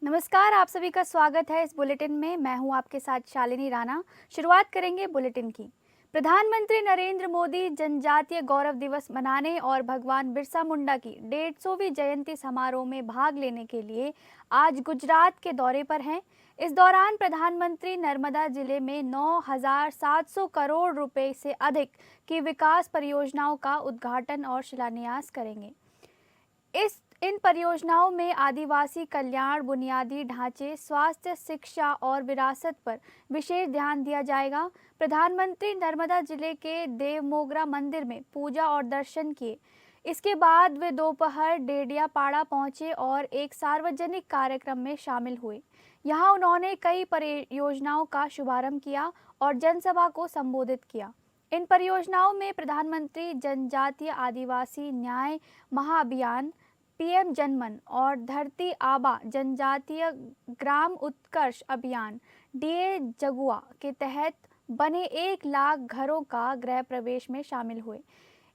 नमस्कार, आप सभी का स्वागत है इस बुलेटिन में। मैं हूं आपके साथ शालिनी राणा। शुरुआत करेंगे बुलेटिन की। प्रधानमंत्री नरेंद्र मोदी जनजातीय गौरव दिवस मनाने और भगवान बिरसा मुंडा की 150वीं जयंती समारोह में भाग लेने के लिए आज गुजरात के दौरे पर हैं। इस दौरान प्रधानमंत्री नर्मदा जिले में 9,700 करोड़ रुपए से अधिक की विकास परियोजनाओं का उद्घाटन और शिलान्यास करेंगे। इन परियोजनाओं में आदिवासी कल्याण, बुनियादी ढांचे, स्वास्थ्य, शिक्षा और विरासत पर विशेष ध्यान दिया जाएगा। प्रधानमंत्री नर्मदा जिले के देवमोगरा मंदिर में पूजा और दर्शन किए। इसके बाद वे दोपहर डेडियापाड़ा पहुंचे और एक सार्वजनिक कार्यक्रम में शामिल हुए। यहां उन्होंने कई परियोजनाओं का शुभारंभ किया और जनसभा को संबोधित किया। इन परियोजनाओं में प्रधानमंत्री जनजातीय आदिवासी न्याय महाअभियान, पीएम जनमन और धरती आबा जनजातीय ग्राम उत्कर्ष अभियान डीए जगुआ के तहत बने 1 लाख घरों का गृह प्रवेश में शामिल हुए।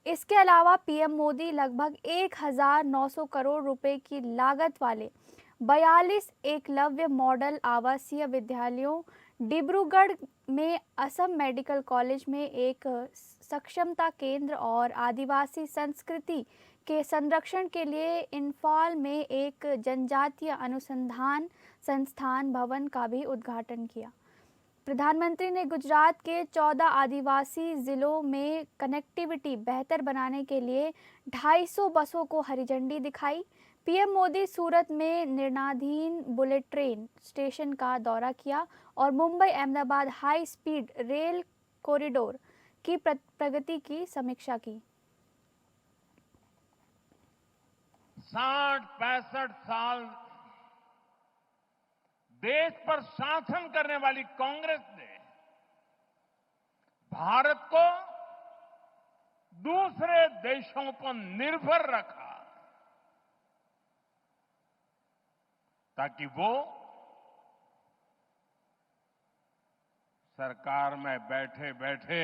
इसके अलावा पीएम मोदी लगभग 1,900 करोड़ रुपए की लागत वाले 42 एकलव्य मॉडल आवासीय विद्यालयों, डिब्रूगढ़ में असम मेडिकल कॉलेज में एक सक्षमता केंद्र और आदिवासी संस्कृति के संरक्षण के लिए इम्फाल में एक जनजातीय अनुसंधान संस्थान भवन का भी उद्घाटन किया। प्रधानमंत्री ने गुजरात के 14 आदिवासी जिलों में कनेक्टिविटी बेहतर बनाने के लिए 250 बसों को हरी झंडी दिखाई। पीएम मोदी सूरत में निर्माणाधीन बुलेट ट्रेन स्टेशन का दौरा किया और Mumbai Ahmedabad high speed rail corridor की प्रगति की समीक्षा की। 60-65 साल देश पर शासन करने वाली कांग्रेस ने भारत को दूसरे देशों पर निर्भर रखा ताकि वो सरकार में बैठे बैठे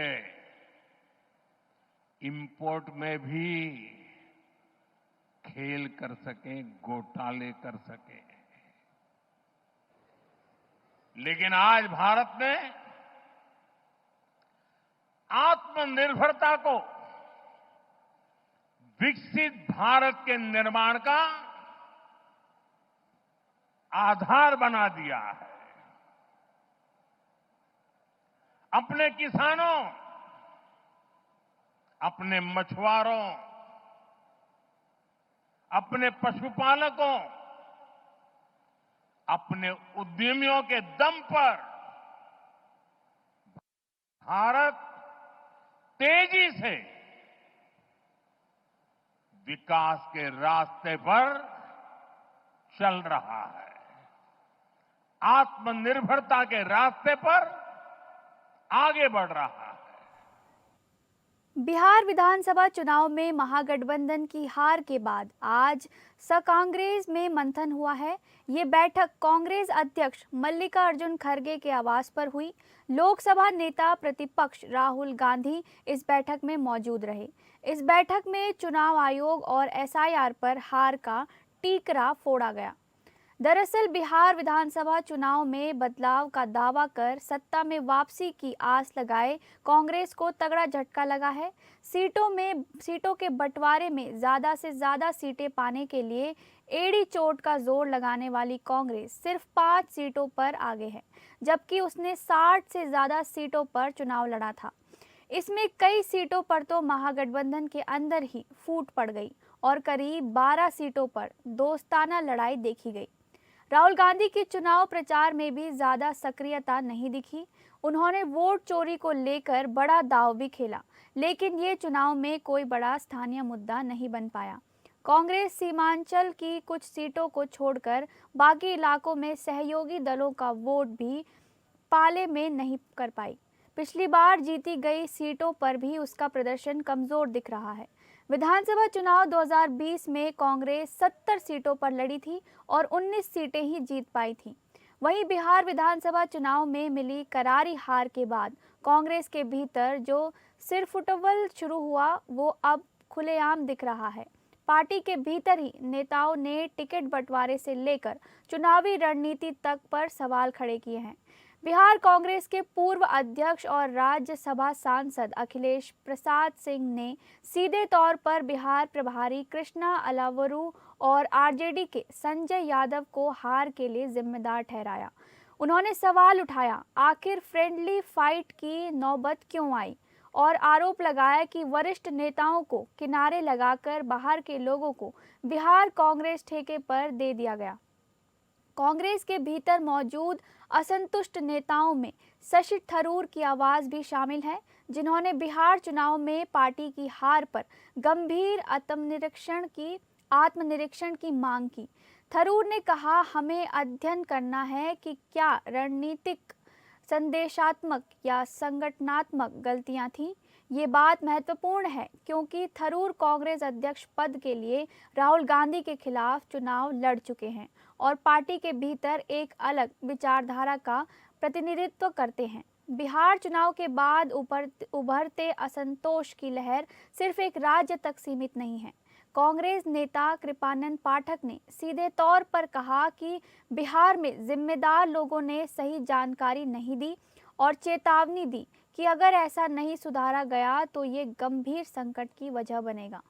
इंपोर्ट में भी खेल कर सकें, घोटाले कर सकें। लेकिन आज भारत ने आत्मनिर्भरता को विकसित भारत के निर्माण का आधार बना दिया है। अपने किसानों, अपने मछुआरों, अपने पशुपालकों, अपने उद्यमियों के दम पर भारत तेजी से विकास के रास्ते पर चल रहा है। आत्मनिर्भरता के रास्ते पर आगे बढ़ रहा है। बिहार विधानसभा चुनाव में महागठबंधन की हार के बाद आज कांग्रेस में मंथन हुआ है। ये बैठक कांग्रेस अध्यक्ष मल्लिकार्जुन खड़गे के आवास पर हुई। लोकसभा नेता प्रतिपक्ष राहुल गांधी इस बैठक में मौजूद रहे। इस बैठक में चुनाव आयोग और एसआईआर पर हार का टीकरा फोड़ा गया। दरअसल बिहार विधानसभा चुनाव में बदलाव का दावा कर सत्ता में वापसी की आस लगाए कांग्रेस को तगड़ा झटका लगा है। सीटों के बंटवारे में ज्यादा से ज्यादा सीटें पाने के लिए एड़ी चोट का जोर लगाने वाली कांग्रेस सिर्फ 5 सीटों पर आगे है, जबकि उसने 60 से ज्यादा सीटों पर चुनाव लड़ा था। इसमें कई सीटों पर तो महागठबंधन के अंदर ही फूट पड़ गई और करीब 12 सीटों पर दोस्ताना लड़ाई देखी गई। राहुल गांधी की चुनाव प्रचार में भी ज्यादा सक्रियता नहीं दिखी। उन्होंने वोट चोरी को लेकर बड़ा दांव भी खेला, लेकिन ये चुनाव में कोई बड़ा स्थानीय मुद्दा नहीं बन पाया। कांग्रेस सीमांचल की कुछ सीटों को छोड़कर बाकी इलाकों में सहयोगी दलों का वोट भी पाले में नहीं कर पाई। पिछली बार जीती गई सीटों पर भी उसका प्रदर्शन कमजोर दिख रहा है। विधानसभा चुनाव 2020 में कांग्रेस 70 सीटों पर लड़ी थी और 19 सीटें ही जीत पाई थी। वहीं बिहार विधानसभा चुनाव में मिली करारी हार के बाद कांग्रेस के भीतर जो सिरफुटबल शुरू हुआ वो अब खुलेआम दिख रहा है। पार्टी के भीतर ही नेताओं ने टिकट बंटवारे से लेकर चुनावी रणनीति तक पर सवाल खड़े किए हैं। बिहार कांग्रेस के पूर्व अध्यक्ष और राज्यसभा सांसद अखिलेश प्रसाद सिंह ने सीधे तौर पर बिहार प्रभारी कृष्णा अलावरू और आरजेडी के संजय यादव को हार के लिए जिम्मेदार ठहराया। उन्होंने सवाल उठाया, आखिर फ्रेंडली फाइट की नौबत क्यों आई, और आरोप लगाया कि वरिष्ठ नेताओं को किनारे लगाकर बाहर के लोगों को बिहार कांग्रेस ठेके पर दे दिया गया। कांग्रेस के भीतर मौजूद असंतुष्ट नेताओं में शशि थरूर की आवाज भी शामिल है, जिन्होंने बिहार चुनाव में पार्टी की हार पर गंभीर आत्मनिरीक्षण की मांग की। थरूर ने कहा, हमें अध्ययन करना है कि क्या रणनीतिक, संदेशात्मक या संगठनात्मक गलतियां थीं। ये बात महत्वपूर्ण है क्योंकि थरूर कांग्रेस अध्यक्ष पद के लिए राहुल गांधी के खिलाफ चुनाव लड़ चुके हैं और पार्टी के भीतर एक अलग विचारधारा का प्रतिनिधित्व करते हैं। बिहार चुनाव के बाद उभरते असंतोष की लहर सिर्फ एक राज्य तक सीमित नहीं है। कांग्रेस नेता कृपानंद पाठक ने सीधे तौर पर कहा कि बिहार में जिम्मेदार लोगों ने सही जानकारी नहीं दी और चेतावनी दी कि अगर ऐसा नहीं सुधारा गया तो ये गंभीर संकट की वजह बनेगा।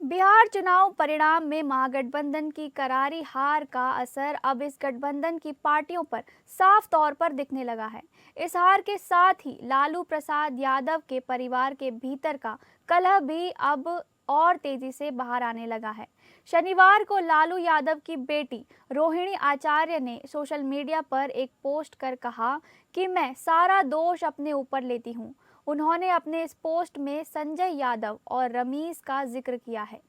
बिहार चुनाव परिणाम में महागठबंधन की करारी हार का असर अब इस गठबंधन की पार्टियों पर साफ तौर पर दिखने लगा है। इस हार के साथ ही लालू प्रसाद यादव के परिवार के भीतर का कलह भी अब और तेजी से बाहर आने लगा है। शनिवार को लालू यादव की बेटी रोहिणी आचार्य ने सोशल मीडिया पर एक पोस्ट कर कहा कि मैं सारा दोष अपने ऊपर लेती हूँ। उन्होंने अपने इस पोस्ट में संजय यादव और रमीज का जिक्र किया है।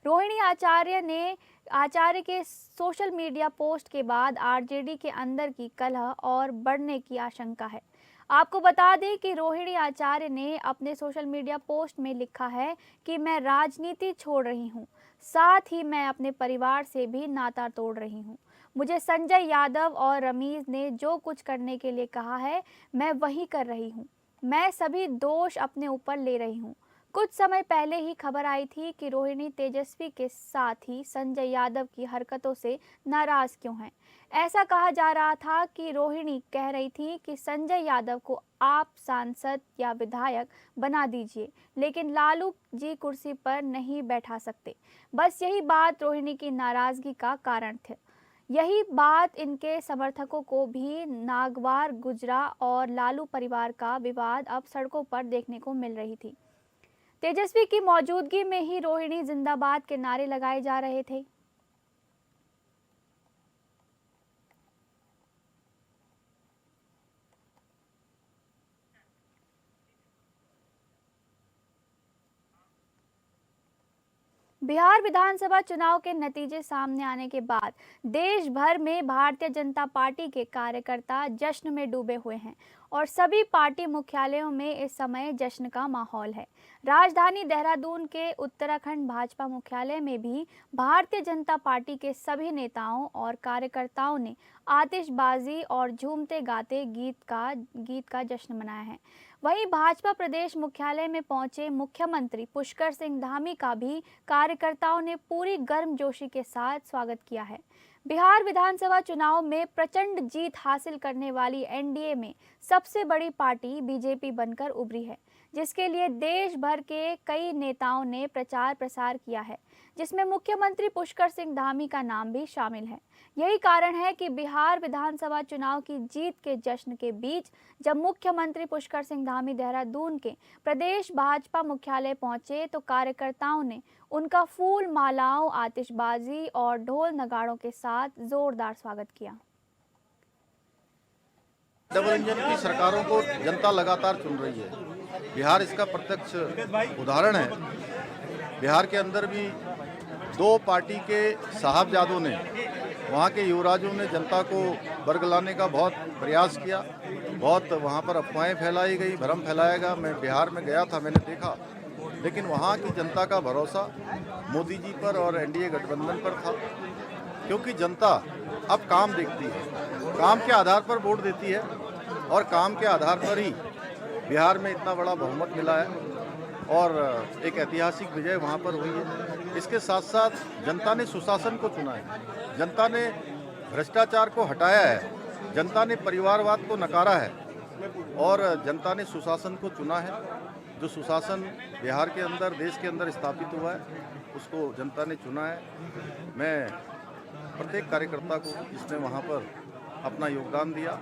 रोहिणी आचार्य के सोशल मीडिया पोस्ट के बाद आरजेडी के अंदर की कलह और बढ़ने की आशंका है। आपको बता दें कि रोहिणी आचार्य ने अपने सोशल मीडिया पोस्ट में लिखा है कि मैं राजनीति छोड़ रही हूं, साथ ही मैं अपने परिवार से भी नाता तोड़ रही हूं। मुझे संजय यादव और रमीज ने जो कुछ करने के लिए कहा है, मैं वही कर रही हूं। मैं सभी दोष अपने ऊपर ले रही हूं। कुछ समय पहले ही खबर आई थी कि रोहिणी तेजस्वी के साथ ही संजय यादव की हरकतों से नाराज क्यों हैं। ऐसा कहा जा रहा था कि रोहिणी कह रही थी कि संजय यादव को आप सांसद या विधायक बना दीजिए, लेकिन लालू जी कुर्सी पर नहीं बैठा सकते। बस यही बात रोहिणी की नाराजगी का कारण थी। यही बात इनके समर्थकों को भी नागवार गुजरा और लालू परिवार का विवाद अब सड़कों पर देखने को मिल रही थी। तेजस्वी की मौजूदगी में ही रोहिणी जिंदाबाद के नारे लगाए जा रहे थे। बिहार विधानसभा चुनाव के नतीजे सामने आने के बाद देश भर में भारतीय जनता पार्टी के कार्यकर्ता जश्न में डूबे हुए हैं और सभी पार्टी मुख्यालयों में इस समय जश्न का माहौल है। राजधानी देहरादून के उत्तराखंड भाजपा मुख्यालय में भी भारतीय जनता पार्टी के सभी नेताओं और कार्यकर्ताओं ने आतिशबाजी और झूमते गाते गीत का जश्न मनाया है। वहीं भाजपा प्रदेश मुख्यालय में पहुंचे मुख्यमंत्री पुष्कर सिंह धामी का भी कार्यकर्ताओं ने पूरी गर्मजोशी के साथ स्वागत किया है। बिहार विधानसभा चुनाव में प्रचंड जीत हासिल करने वाली एनडीए में सबसे बड़ी पार्टी बीजेपी बनकर उभरी है, जिसके लिए देश भर के कई नेताओं ने प्रचार प्रसार किया है, जिसमें मुख्यमंत्री पुष्कर सिंह धामी का नाम भी शामिल है। यही कारण है कि बिहार विधानसभा चुनाव की जीत के जश्न के बीच जब मुख्यमंत्री पुष्कर सिंह धामी देहरादून के प्रदेश भाजपा मुख्यालय पहुंचे तो कार्यकर्ताओं ने उनका फूल मालाओं, आतिशबाजी और ढोल नगाड़ों के साथ जोरदार स्वागत किया। डबल इंजन की सरकारों को जनता लगातार चुन रही है। बिहार इसका प्रत्यक्ष उदाहरण है। बिहार के अंदर भी दो पार्टी के साहबजादों ने, वहाँ के युवराजों ने जनता को बरगलाने का बहुत प्रयास किया। बहुत वहाँ पर अफवाहें फैलाई गई, भ्रम फैलाया गया। मैं बिहार में गया था, मैंने देखा, लेकिन वहाँ की जनता का भरोसा मोदी जी पर और एनडीए गठबंधन पर था, क्योंकि जनता अब काम देखती है, काम के आधार पर वोट देती है और काम के आधार पर ही बिहार में इतना बड़ा बहुमत मिला है और एक ऐतिहासिक विजय वहाँ पर हुई है। इसके साथ साथ जनता ने सुशासन को चुना है, जनता ने भ्रष्टाचार को हटाया है, जनता ने परिवारवाद को नकारा है और जनता ने सुशासन को चुना है। जो सुशासन बिहार के अंदर, देश के अंदर स्थापित हुआ है, उसको जनता ने चुना है। मैं प्रत्येक कार्यकर्ता को जिसने वहाँ पर अपना योगदान दिया,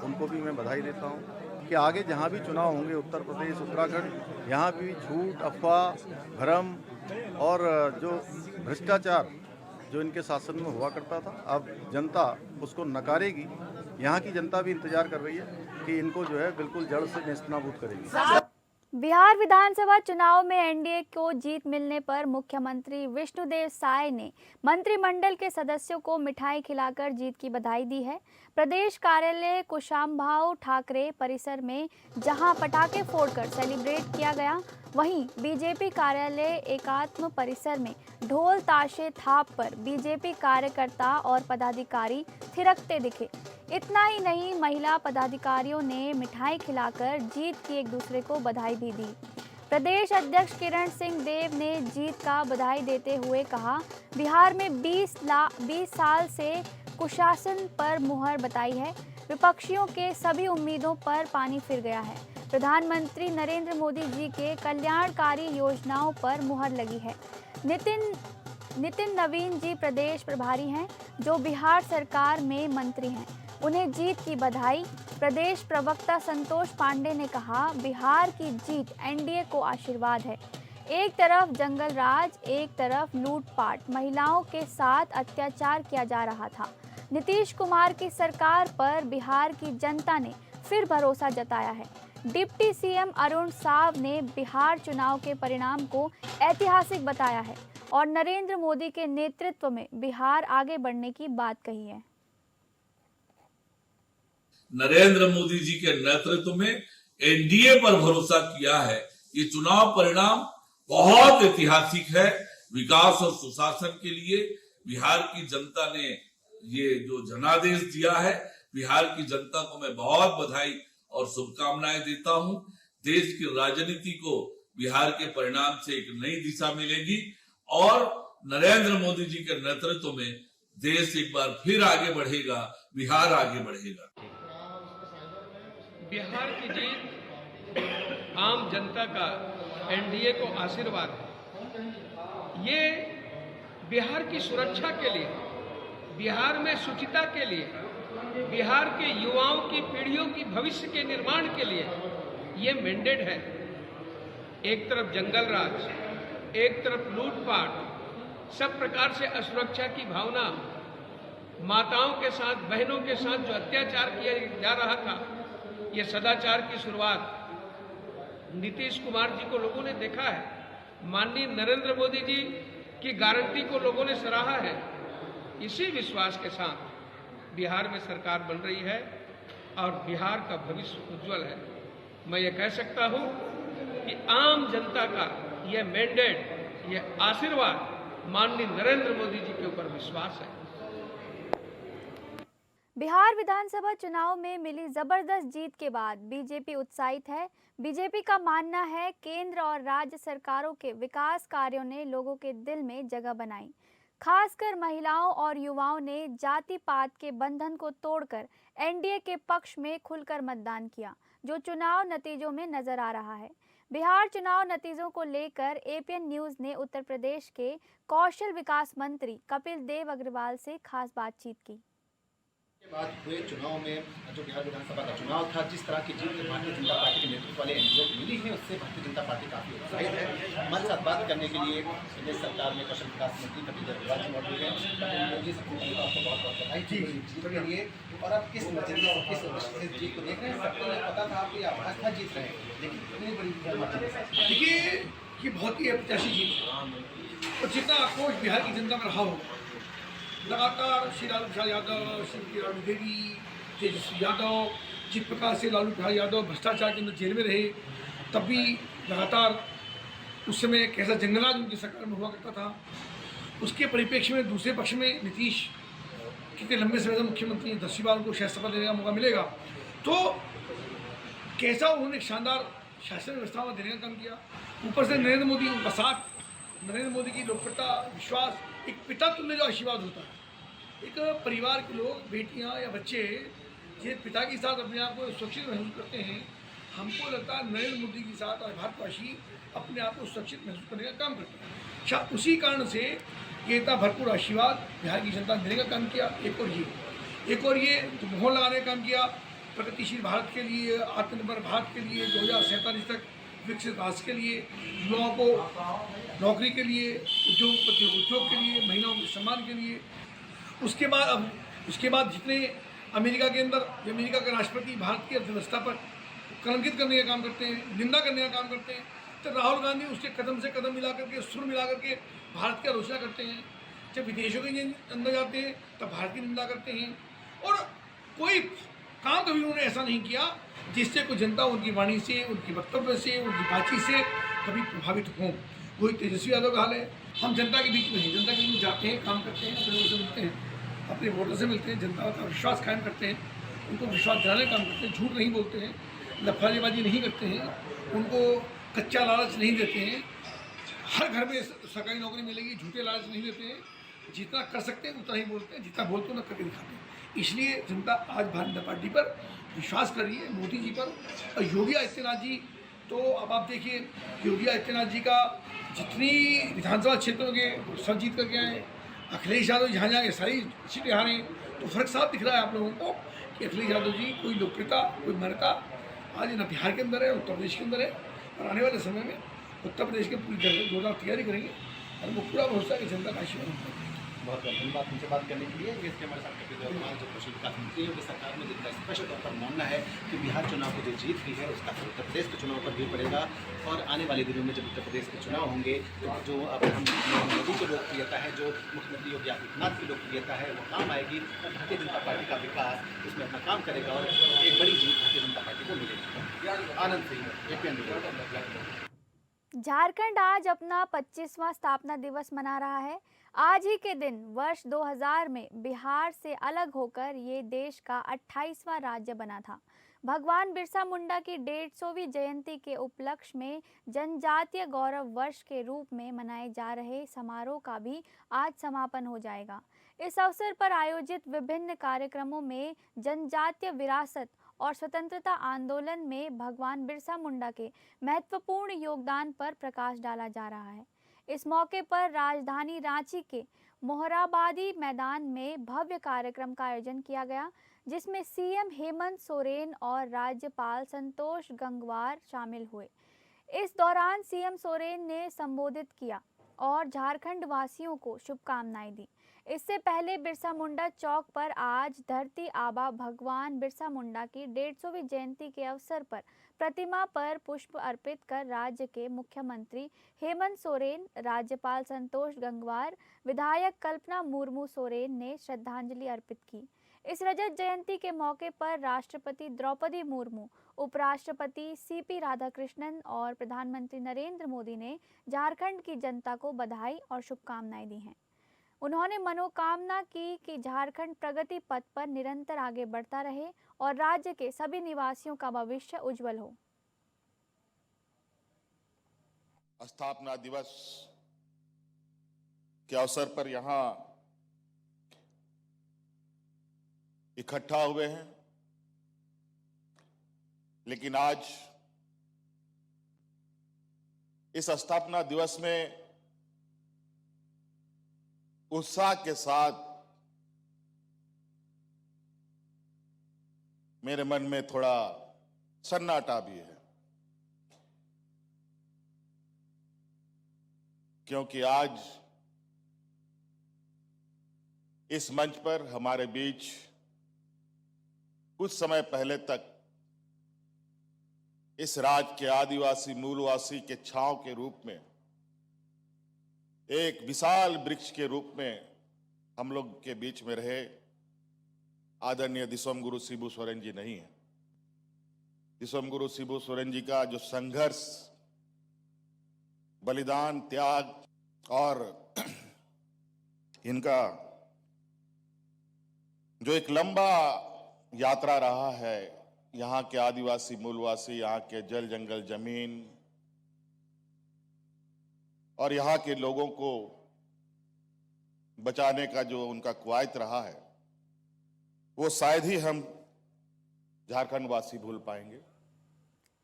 उनको भी मैं बधाई देता हूँ कि आगे जहाँ भी चुनाव होंगे, उत्तर प्रदेश, उत्तराखंड, यहाँ भी झूठ, अफवाह, भ्रम और जो भ्रष्टाचार जो इनके शासन में हुआ करता था, अब जनता उसको नकारेगी। यहाँ की जनता भी इंतजार कर रही है कि इनको जो है बिल्कुल जड़ से नेस्तनाबूद करेगी। बिहार विधानसभा चुनाव में एनडीए को जीत मिलने पर मुख्यमंत्री विष्णुदेव साय ने मंत्रिमंडल के सदस्यों को मिठाई खिलाकर जीत की बधाई दी है। प्रदेश कार्यालय कुशाम्भाऊ ठाकरे परिसर में जहां पटाखे फोड़कर सेलिब्रेट किया गया, वहीं बीजेपी कार्यालय एकात्म परिसर में ढोल ताशे थाप पर बीजेपी कार्यकर्ता और पदाधिकारी थिरकते दिखे। इतना ही नहीं, महिला पदाधिकारियों ने मिठाई खिलाकर जीत की एक दूसरे को बधाई भी दी। प्रदेश अध्यक्ष किरण सिंह देव ने जीत का बधाई देते हुए कहा, बिहार में 20 साल से कुशासन पर मुहर बताई है, विपक्षियों के सभी उम्मीदों पर पानी फिर गया है। प्रधानमंत्री नरेंद्र मोदी जी के कल्याणकारी योजनाओं पर मुहर लगी है। नितिन नवीन जी प्रदेश प्रभारी हैं, जो बिहार सरकार में मंत्री हैं, उन्हें जीत की बधाई। प्रदेश प्रवक्ता संतोष पांडे ने कहा, बिहार की जीत एनडीए को आशीर्वाद है। एक तरफ जंगल राज, एक तरफ लूटपाट, महिलाओं के साथ अत्याचार किया जा रहा था। नीतीश कुमार की सरकार पर बिहार की जनता ने फिर भरोसा जताया है। डिप्टी सीएम अरुण साव ने बिहार चुनाव के परिणाम को ऐतिहासिक बताया है और नरेंद्र मोदी के नेतृत्व में बिहार आगे बढ़ने की बात कही है। नरेंद्र मोदी जी के नेतृत्व में एनडीए पर भरोसा किया है। ये चुनाव परिणाम बहुत ऐतिहासिक है। विकास और सुशासन के लिए बिहार की जनता ने ये जो जनादेश दिया है, बिहार की जनता को मैं बहुत बधाई और शुभकामनाएं देता हूं। देश की राजनीति को बिहार के परिणाम से एक नई दिशा मिलेगी और नरेंद्र मोदी जी के नेतृत्व में देश एक बार फिर आगे बढ़ेगा, बिहार आगे बढ़ेगा। बिहार की जीत आम जनता का एनडीए को आशीर्वाद है। ये बिहार की सुरक्षा के लिए, बिहार में शुचिता के लिए, बिहार के युवाओं की पीढ़ियों की भविष्य के निर्माण के लिए ये मैंडेट है। एक तरफ जंगल राज, एक तरफ लूटपाट, सब प्रकार से असुरक्षा की भावना, माताओं के साथ, बहनों के साथ जो अत्याचार किया जा रहा था, ये सदाचार की शुरुआत नीतीश कुमार जी को लोगों ने देखा है। माननीय नरेंद्र मोदी जी की गारंटी को लोगों ने सराहा है। इसी विश्वास के साथ बिहार में सरकार बन रही है और बिहार का भविष्य उज्जवल है। मैं ये कह सकता हूं कि आम जनता का ये मैंडेट, ये आशीर्वाद माननीय नरेंद्र मोदी जी के ऊपर विश्वास है। बिहार विधानसभा चुनाव में मिली जबरदस्त जीत के बाद बीजेपी उत्साहित है। बीजेपी का मानना है, केंद्र और राज्य सरकारों के विकास कार्यों ने लोगों के दिल में जगह बनाई। खासकर महिलाओं और युवाओं ने जाति पात के बंधन को तोड़कर एनडीए के पक्ष में खुलकर मतदान किया, जो चुनाव नतीजों में नजर आ रहा है। बिहार चुनाव नतीजों को लेकर एपीएन न्यूज ने उत्तर प्रदेश के कौशल विकास मंत्री कपिल देव अग्रवाल से खास बातचीत की। के बाद हुए चुनाव में जो बिहार विधानसभा का चुनाव था, जिस तरह की जीत भारतीय जनता पार्टी के नेतृत्व वाले एनडीए को मिली है, उससे भारतीय जनता पार्टी काफी उत्साहित है। हमारे साथ बात करने के लिए प्रदेश सरकार में कौशल विकास मंत्री कपिल देव अग्रवाल जी मौजूद हैं। आपको बहुत बहुत बधाई जीत के लिए। और आप किस नजरिए से, किस जीत को देख रहे हैं? सबको पता था आपकी आवाज था जीत रहे हैं, लेकिन इतनी बड़ी देखिए, ये बहुत ही अप्रत्याशित जीत है और जितना आक्रोश बिहार की जनता में रहा हो, लगातार श्री लालू प्रसाद यादव, श्री रानी देवी, तेजस्वी यादव, जिस प्रकार से लालू प्रसाद यादव भ्रष्टाचार के अंदर जेल में रहे, तब भी लगातार उस समय कैसा जंगलराज उनकी सरकार में हुआ करता था। उसके परिप्रेक्ष्य में दूसरे पक्ष में नीतीश कितने लंबे समय से मुख्यमंत्री हैं, 10वीं बार उनको शायद शपथ लेने का मौका मिलेगा। तो कैसा उन्होंने एक शानदार शासन व्यवस्था में देने का काम किया। ऊपर से नरेंद्र मोदी, उनका साथ, नरेंद्र मोदी की लोकप्रियता, विश्वास, एक पिता तुल्य जो आशीर्वाद होता है। एक परिवार के लोग, बेटियां या बच्चे जिस पिता के साथ अपने आप को सुरक्षित महसूस करते हैं, हमको लगता है नरेंद्र मोदी के साथ और भारतवासी अपने आप को सुरक्षित महसूस करने का काम करते हैं। शायद उसी कारण से ये इतना भरपूर आशीर्वाद बिहार की जनता ने देने का काम किया। एक और ये जो मोहर लगाने का काम किया प्रगतिशील भारत के लिए, आत्मनिर्भर भारत के लिए, 2047 तक विकसित राष्ट्र के लिए, युवाओं को नौकरी के लिए, उद्योग के लिए, महिलाओं के सम्मान के लिए। उसके बाद जितने अमेरिका के अंदर, अमेरिका के राष्ट्रपति भारत की अर्थव्यवस्था पर कलंकित करने का काम करते हैं, निंदा करने का काम करते हैं, तो राहुल गांधी उसके कदम से कदम मिला करके, सुर मिला करके भारत की आलोचना करते हैं। जब विदेशों के अंदर जाते हैं तब भारत की निंदा करते हैं। और कोई काम कभी उन्होंने ऐसा नहीं किया जिससे कोई जनता उनकी वाणी से, उनके वक्तव्य से, उनकी बातचीत से कभी प्रभावित हो। वही तेजस्वी यादव का हाल है। हम जनता के बीच में हैं, जनता के बीच में जाते हैं, काम करते हैं, अपने लोगों से मिलते हैं, अपने वोटर से मिलते हैं, जनता का विश्वास कायम करते हैं, उनको विश्वास दिलाने का काम करते हैं, झूठ नहीं बोलते हैं, लफाजीबाजी नहीं करते हैं, उनको कच्चा लालच नहीं देते हैं। हर घर में सरकारी नौकरी मिलेगी, झूठे लालच नहीं देते हैं। जितना कर सकते हैं उतना ही बोलते हैं, जितना बोलते हैं उतना करके दिखाते हैं। इसलिए जनता आज भारतीय जनता पार्टी पर विश्वास कर रही है, मोदी जी पर। और योगी आदित्यनाथ जी, तो अब आप देखिए योगी आदित्यनाथ जी का जितनी विधानसभा क्षेत्रों के सब जीत करके आए, अखिलेश यादव जहाँ जहाँ सारी सीटें हारे, तो फर्क साफ दिख रहा है आप लोगों को कि अखिलेश यादव जी कोई लोकप्रियता, कोई मर्यादा आज न बिहार के अंदर है, उत्तर प्रदेश के अंदर है। और आने वाले समय में उत्तर प्रदेश के पूरी जोरदार तैयारी करेंगे और वो पूरा भरोसा है कि जनता का आशीर्वाद होगा। बहुत बहुत धन्यवाद हमसे बात करने के लिए। इसके हमारे साथ कपिल जो कौशल विकास मंत्री है, उनकी सरकार में जिनका स्पष्ट तौर पर मानना है कि बिहार चुनाव की जो जीत हुई है उसका उत्तर प्रदेश के चुनाव पर भी पड़ेगा। और आने वाले दिनों में जब उत्तर प्रदेश के चुनाव होंगे तो जो प्रधानमंत्री मोदी की लोकप्रियता है, जो मुख्यमंत्री योगी आदित्यनाथ की लोकप्रियता है, वो काम आएगी और भारतीय जनता पार्टी का विकास इसमें अपना काम करेगा और एक बड़ी जीत भारतीय जनता पार्टी को मिलेगी। आनंद सिंह, APN। झारखंड आज अपना 25वां स्थापना दिवस मना रहा है। आज ही के दिन वर्ष 2000 में बिहार से अलग होकर ये देश का 28वां राज्य बना था। भगवान बिरसा मुंडा की 150वीं जयंती के उपलक्ष्य में जनजातीय गौरव वर्ष के रूप में मनाए जा रहे समारोह का भी आज समापन हो जाएगा। इस अवसर पर आयोजित विभिन्न कार्यक्रमों में जनजातीय विरासत और स्वतंत्रता आंदोलन में भगवान बिरसा मुंडा के महत्वपूर्ण योगदान पर प्रकाश डाला जा रहा है। इस मौके पर राजधानी रांची के मोहराबादी मैदान में भव्य कार्यक्रम का आयोजन किया गया, जिसमें सीएम हेमंत सोरेन और राज्यपाल संतोष गंगवार शामिल हुए। इस दौरान सीएम सोरेन ने संबोधित किया और झारखंड वासियों को शुभकामनाएं दी। इससे पहले बिरसा मुंडा चौक पर आज धरती आबा भगवान बिरसा मुंडा की 150वीं जयंती के अवसर पर प्रतिमा पर पुष्प अर्पित कर राज्य के मुख्यमंत्री हेमंत सोरेन, राज्यपाल संतोष गंगवार, विधायक कल्पना मुर्मू सोरेन ने श्रद्धांजलि अर्पित की। इस रजत जयंती के मौके पर राष्ट्रपति द्रौपदी मुर्मू, उपराष्ट्रपति सीपी राधाकृष्णन और प्रधानमंत्री नरेंद्र मोदी ने झारखंड की जनता को बधाई और शुभकामनाएं दी हैं। उन्होंने मनोकामना की कि झारखंड प्रगति पथ पर निरंतर आगे बढ़ता रहे और राज्य के सभी निवासियों का भविष्य उज्जवल हो। स्थापना दिवस के अवसर पर यहां इकट्ठा हुए हैं, लेकिन आज इस स्थापना दिवस में उत्साह के साथ मेरे मन में थोड़ा सन्नाटा भी है, क्योंकि आज इस मंच पर हमारे बीच कुछ समय पहले तक इस राज्य के आदिवासी मूलवासी के छांव के रूप में, एक विशाल वृक्ष के रूप में हम लोग के बीच में रहे आदरणीय दिसोम गुरु शिबू सोरेन जी नहीं है। दिसोम गुरु शिबू सोरेन जी का जो संघर्ष, बलिदान, त्याग और इनका जो एक लंबा यात्रा रहा है, यहाँ के आदिवासी मूलवासी, यहाँ के जल जंगल जमीन और यहाँ के लोगों को बचाने का जो उनका कवायद रहा है, वो शायद ही हम झारखंड वासी भूल पाएंगे।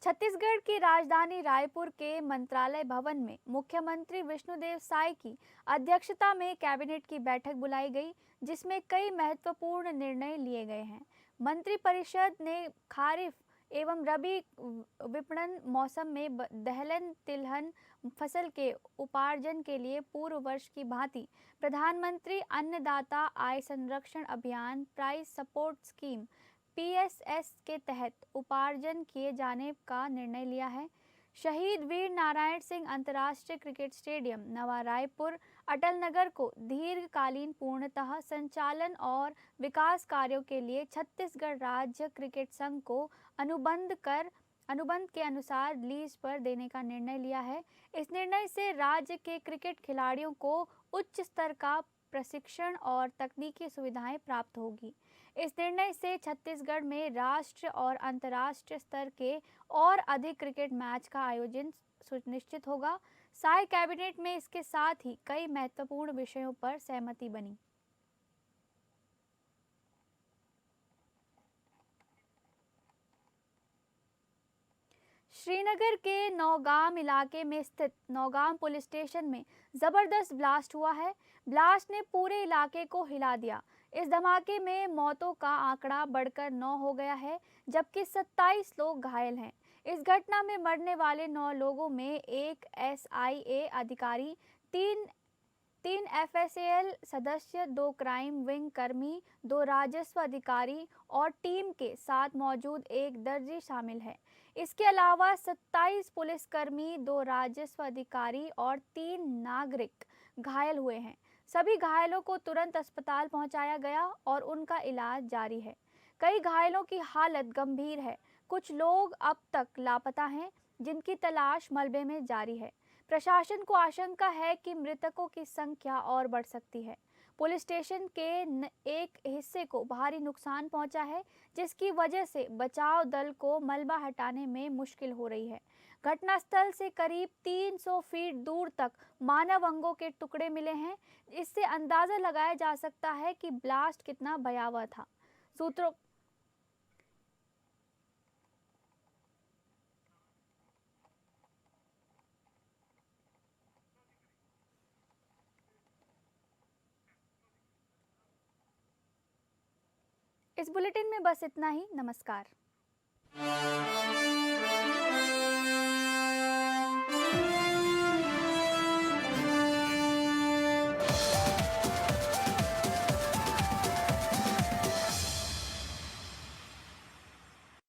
छत्तीसगढ़ की राजधानी रायपुर के मंत्रालय भवन में मुख्यमंत्री विष्णुदेव साय की अध्यक्षता में कैबिनेट की बैठक बुलाई गई, जिसमें कई महत्वपूर्ण निर्णय लिए गए हैं। मंत्रिपरिषद ने खरीफ एवं रबी विपणन मौसम में दलहन तिलहन फसल के उपार्जन के लिए पूर्व वर्ष की भांति प्रधानमंत्री अन्नदाता आय संरक्षण अभियान प्राइस सपोर्ट स्कीम PSS के तहत उपार्जन किए जाने का निर्णय लिया है। शहीद वीर नारायण सिंह अंतर्राष्ट्रीय क्रिकेट स्टेडियम नवा रायपुर अटल नगर को दीर्घकालीन पूर्णतः संचालन और विकास कार्यों के लिए छत्तीसगढ़ राज्य क्रिकेट संघ को अनुबंध के अनुसार लीज पर देने का निर्णय लिया है। इस निर्णय से राज्य के क्रिकेट खिलाड़ियों को उच्च स्तर का प्रशिक्षण और तकनीकी सुविधाएं प्राप्त होगी। इस निर्णय से छत्तीसगढ़ में राष्ट्रीय और अंतर्राष्ट्रीय स्तर के और अधिक क्रिकेट मैच का आयोजन सुनिश्चित होगा। साय कैबिनेट में इसके साथ ही कई महत्वपूर्ण विषयों पर सहमति बनी। श्रीनगर के नौगाम इलाके में स्थित नौगाम पुलिस स्टेशन में जबरदस्त ब्लास्ट हुआ है। ब्लास्ट ने पूरे इलाके को हिला दिया। इस धमाके में मौतों का आंकड़ा बढ़कर 9 हो गया है, जबकि 27 लोग घायल हैं। इस घटना में मरने वाले 9 लोगों में एक SIA अधिकारी, 3 FSAL सदस्य, 2 क्राइम विंग कर्मी, 2 राजस्व अधिकारी और टीम के साथ मौजूद एक दर्जी शामिल है। इसके अलावा 27 पुलिसकर्मी, 2 राजस्व अधिकारी और 3 नागरिक घायल हुए हैं। सभी घायलों को तुरंत अस्पताल पहुंचाया गया और उनका इलाज जारी है। कई घायलों की हालत गंभीर है। कुछ लोग अब तक लापता हैं, जिनकी तलाश मलबे में जारी है। प्रशासन को आशंका है कि मृतकों की संख्या और बढ़ सकती है। पुलिस स्टेशन के एक हिस्से को भारी नुकसान पहुंचा है, जिसकी वजह से बचाव दल को मलबा हटाने में मुश्किल हो रही है। घटनास्थल से करीब 300 फीट दूर तक मानव अंगों के टुकड़े मिले हैं। इससे अंदाजा लगाया जा सकता है कि ब्लास्ट कितना भयावह था। सूत्रों इस बुलेटिन में बस इतना ही। नमस्कार।